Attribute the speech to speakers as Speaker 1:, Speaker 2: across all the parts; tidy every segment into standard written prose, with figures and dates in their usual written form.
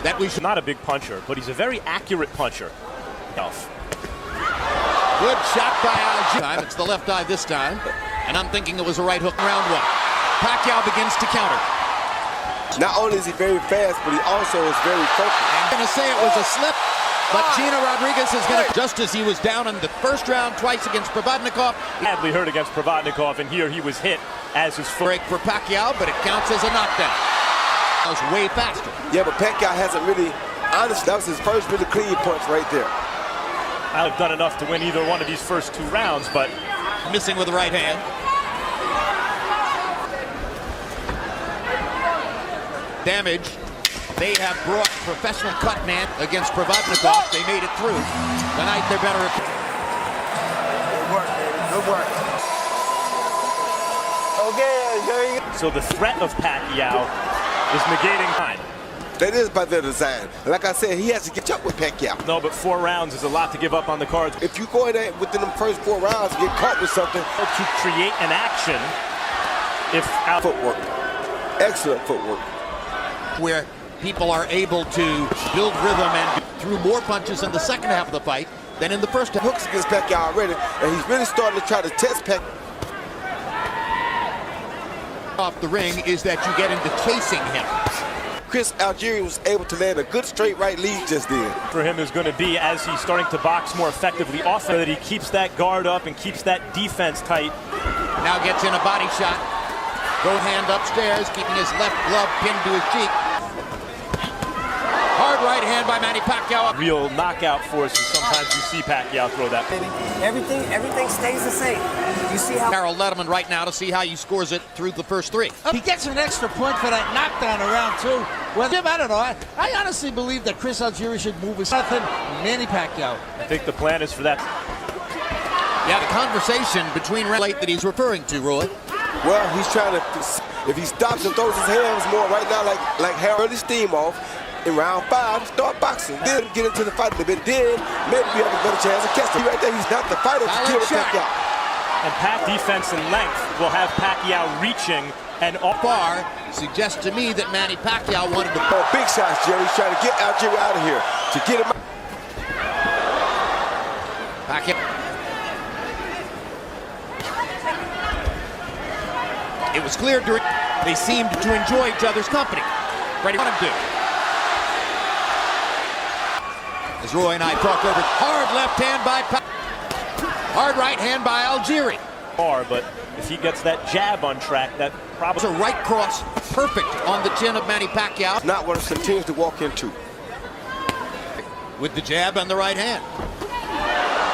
Speaker 1: that we should.
Speaker 2: Not a big puncher, but he's a very accurate puncher.
Speaker 1: Good shot by Algieri. It's the left eye this time, and I'm thinking it was a right hook. Round one. Pacquiao begins to counter.
Speaker 3: Not only is he very fast, but he also is very focused.
Speaker 1: I'm going to say it was a slip, but Gina Rodriguez is going to, just as he was down in the first round twice against Provodnikov.
Speaker 2: Badly hurt against Provodnikov, and here he was hit as his foot.
Speaker 1: Break for Pacquiao, but it counts as a knockdown. That was way faster.
Speaker 3: Yeah, but Pacquiao hasn't really, honestly, that was his first really clean punch right there.
Speaker 2: I've done enough to win either one of these first 2 rounds, but
Speaker 1: missing with the right hand. Damage. They have brought professional cut man against Provodnikov. They made it through. Tonight they're better.
Speaker 3: Good work, baby. Good work. Okay.
Speaker 2: So the threat of Pacquiao is negating time.
Speaker 3: That is by their design. Like I said, he has to get up with Pacquiao.
Speaker 2: No, but 4 rounds is a lot to give up on the cards.
Speaker 3: If you go in there within the first 4 rounds and get caught with something.
Speaker 2: To create an action, if out
Speaker 3: footwork. Excellent footwork.
Speaker 1: Where people are able to build rhythm and threw more punches in the second half of the fight than in the first half.
Speaker 3: Hooks against Pacquiao already, and he's really starting to try to test Pacquiao.
Speaker 1: Off the ring is that you get into chasing him.
Speaker 3: Chris Algieri was able to land a good straight right lead just then.
Speaker 2: For him is going to be, as he's starting to box more effectively off, that he keeps that guard up and keeps that defense tight.
Speaker 1: Now gets in a body shot. Both hand upstairs, keeping his left glove pinned to his cheek. Hard right hand by Manny Pacquiao.
Speaker 2: Real knockout force, and sometimes you see Pacquiao throw that.
Speaker 4: Everything stays the same. You see how
Speaker 1: Harold Letterman right now to see how he scores it through the first 3.
Speaker 5: He gets an extra point for that knockdown around 2. Well, Jim, I don't know. I honestly believe that Chris Algieri should move his nothing. Manny Pacquiao.
Speaker 2: I think the plan is for that.
Speaker 1: Yeah, the conversation between late that he's referring to, Roy.
Speaker 3: Well, he's trying to, if he stops and throws his hands more right now, like Harold, early steam off, in round 5, start boxing. Then get into the fight a bit. Then maybe we have a better chance of catching him. Right there, he's not the fighter to kill Pacquiao.
Speaker 2: And Pac defense and length will have Pacquiao reaching and off.
Speaker 1: Far suggests to me that Manny Pacquiao wanted to.
Speaker 3: Oh, big shots, Jerry. He's trying to get Algieri out of here to get him out.
Speaker 1: Pacquiao. It was clear during they seemed to enjoy each other's company. Ready what him to. As Roy and I talk over, hard left hand by hard right hand by Algieri.
Speaker 2: But if he gets that jab on track, that probably
Speaker 1: it's a right cross, perfect on the chin of Manny Pacquiao.
Speaker 3: Not what he continues to walk into.
Speaker 1: With the jab and the right hand.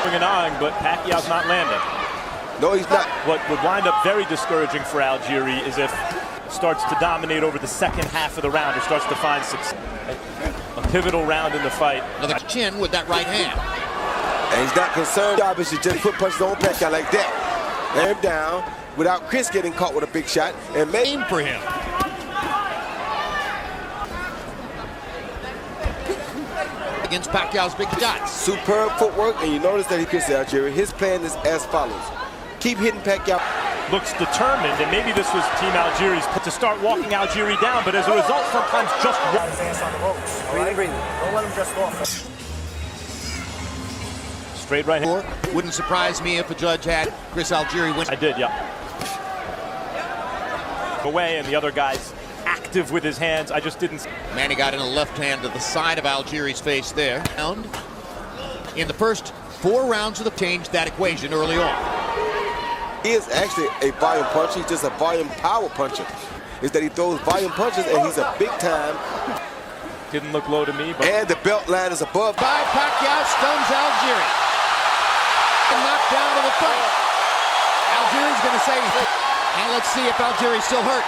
Speaker 2: Bringing on, but Pacquiao's not landing.
Speaker 3: No, he's not.
Speaker 2: What would wind up very discouraging for Algieri is if he starts to dominate over the second half of the round or starts to find success. A pivotal round in the fight.
Speaker 1: Another chin with that right hand.
Speaker 3: And he's not concerned. Job is to just put punches on Pacquiao like that. Lay him down without Chris getting caught with a big shot and
Speaker 1: aim for him. Against Pacquiao's big shots.
Speaker 3: Superb footwork, and you notice that he Chris Algieri. His plan is as follows. Keep hitting Pacquiao.
Speaker 2: Looks determined, and maybe this was Team Algieri's to start walking Algieri down, but as a result, sometimes just
Speaker 4: his hands on the ropes. Breathe. Don't let him just off.
Speaker 2: Straight right hand.
Speaker 1: Wouldn't surprise me if a judge had Chris Algieri win.
Speaker 2: I did, yeah. Away, and the other guy's active with his hands. I just didn't.
Speaker 1: Manny got in a left hand to the side of Algieri's face there. In the first 4 rounds of the change that equation early on.
Speaker 3: He is actually a volume puncher. He's just a volume power puncher. Is that he throws volume punches, and he's a big time.
Speaker 2: Didn't look low to me, but.
Speaker 3: And the belt line is above.
Speaker 1: By Pacquiao stuns Algieri. Knocked down to the fight. Algieri's going to say, and let's see if Algieri's still hurt.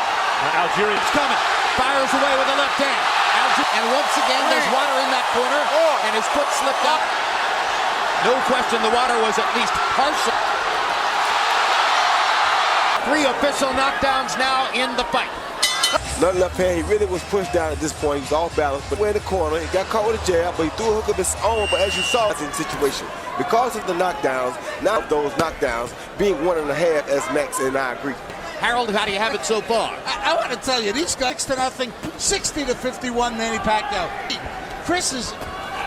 Speaker 2: Algieri's
Speaker 1: coming. Fires away with the left hand. And once again, there's water in that corner, and his foot slipped up. No question, the water was at least partial. 3 official knockdowns now in the fight.
Speaker 3: Another left hand, he really was pushed down at this point. He was off balance, but in the corner, he got caught with a jab, but he threw a hook of his own. But as you saw, it's in the situation. Because of the knockdowns, now those knockdowns being 1.5, as Max and I agree.
Speaker 1: Harold, how do you have it so far?
Speaker 5: I want to tell you, these guys 6-0, 60-51, Manny Pacquiao. Chris is,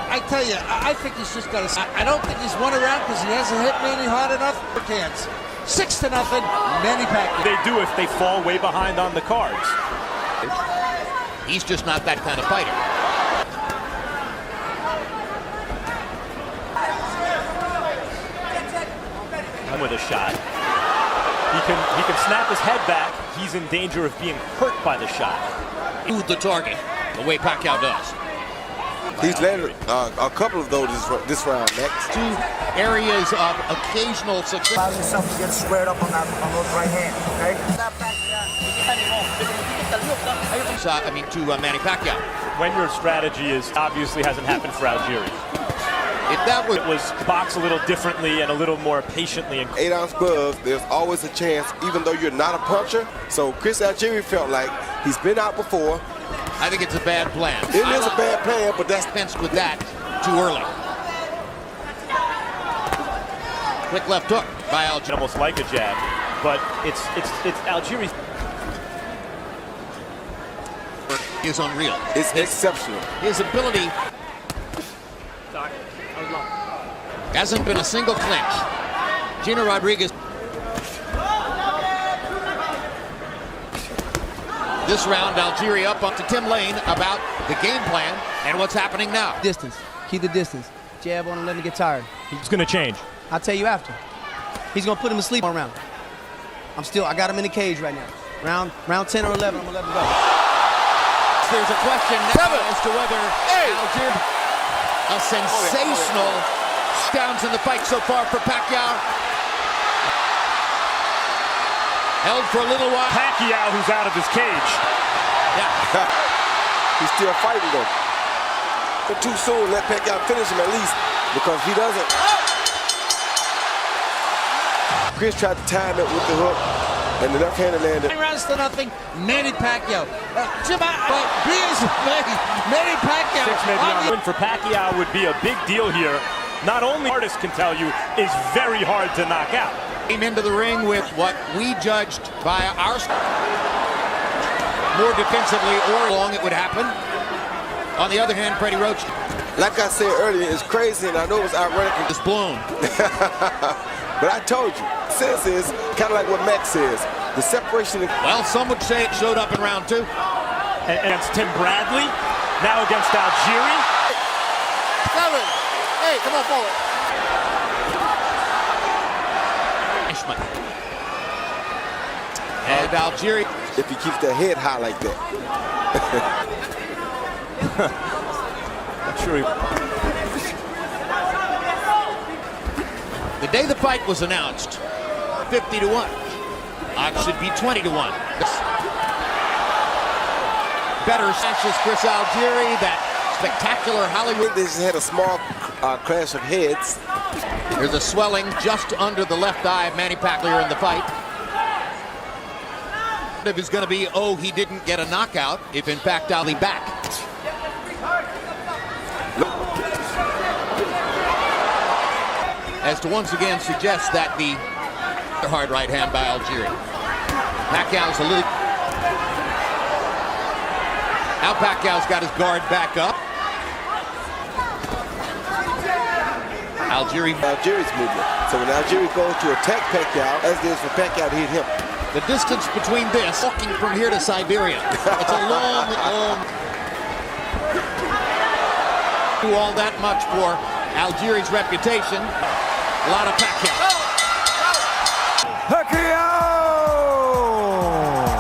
Speaker 5: I tell you, I think he's just got to. I don't think he's won a round because he hasn't hit Manny hard enough. Hands. 6-0, Manny Pacquiao.
Speaker 2: They do if they fall way behind on the cards.
Speaker 1: He's just not that kind of fighter.
Speaker 2: And with a shot. He can snap his head back. He's in danger of being hurt by the shot.
Speaker 1: To the target, the way Pacquiao does.
Speaker 3: He's landed a couple of those this round, Next.
Speaker 1: 2 areas of occasional success.
Speaker 4: Allow yourself to get squared up on those right hand, okay?
Speaker 1: To Manny Pacquiao.
Speaker 2: When your strategy is obviously hasn't happened for Algieri.
Speaker 1: If that
Speaker 2: It was box a little differently and a little more patiently.
Speaker 3: 8-ounce gloves, there's always a chance, even though you're not a puncher. So Chris Algieri felt like he's been out before.
Speaker 1: I think it's a bad plan.
Speaker 3: It is a bad plan, but that's
Speaker 1: Fenced with that too early. Quick left hook by Algieri.
Speaker 2: Almost like a jab, but it's Algieri's.
Speaker 1: Is unreal.
Speaker 3: it's exceptional.
Speaker 1: His ability hasn't been a single clinch. Gino Rodriguez. This round, Algieri up to Tim Lane about the game plan and what's happening now.
Speaker 6: Distance. Keep the distance. Jab on him, let him get tired.
Speaker 2: It's going to change.
Speaker 6: I'll tell you after. He's going to put him to sleep on round. I got him in the cage right now. Round 10 or 11, I'm going to let him go.
Speaker 1: There's a question now as to whether Algieri, a sensational downs in the fight so far for Pacquiao. Held for a little while.
Speaker 2: Pacquiao, who's out of his cage.
Speaker 1: Yeah.
Speaker 3: He's still fighting though. But too soon, let Pacquiao finish him at least, because if he doesn't. Chris tried to time it with the hook, and the left-handed landed.
Speaker 5: 9 rounds to nothing, Manny Pacquiao. Manny Pacquiao.
Speaker 2: 6 maybe on win for Pacquiao would be a big deal here. Not only artists can tell you is very hard to knock out.
Speaker 1: Came into the ring with what we judged by our more defensively or long it would happen. On the other hand, Freddie Roach,
Speaker 3: Like I said earlier, it's crazy, and I know it's ironic.
Speaker 1: is blown.
Speaker 3: But I told you, sense is kind of like what Max says. The separation.
Speaker 1: Well, some would say it showed up in round 2.
Speaker 2: Against Tim Bradley, now against Algieri.
Speaker 5: Hey, come on forward.
Speaker 1: And Algieri,
Speaker 3: If he keeps that head high like that.
Speaker 2: I'm sure
Speaker 1: the day the fight was announced, 50-1. Odds should be 20-1. Better smashes Chris Algieri, that spectacular Hollywood.
Speaker 3: They just had a small clash of heads.
Speaker 1: There's a swelling just under the left eye of Manny Pacquiao in the fight. If it's going to be, oh, he didn't get a knockout, if in fact Ali back. As to once again suggest that the hard right hand by Algieri. Pacquiao's a little. Now Pacquiao's got his guard back up.
Speaker 3: Algieri's movement. So when Algieri goes to attack Pacquiao, as it is for Pacquiao to hit him.
Speaker 1: The distance between this, walking from here to Siberia, it's a long, long. Do all that much for Algieri's reputation. A lot of Pacquiao.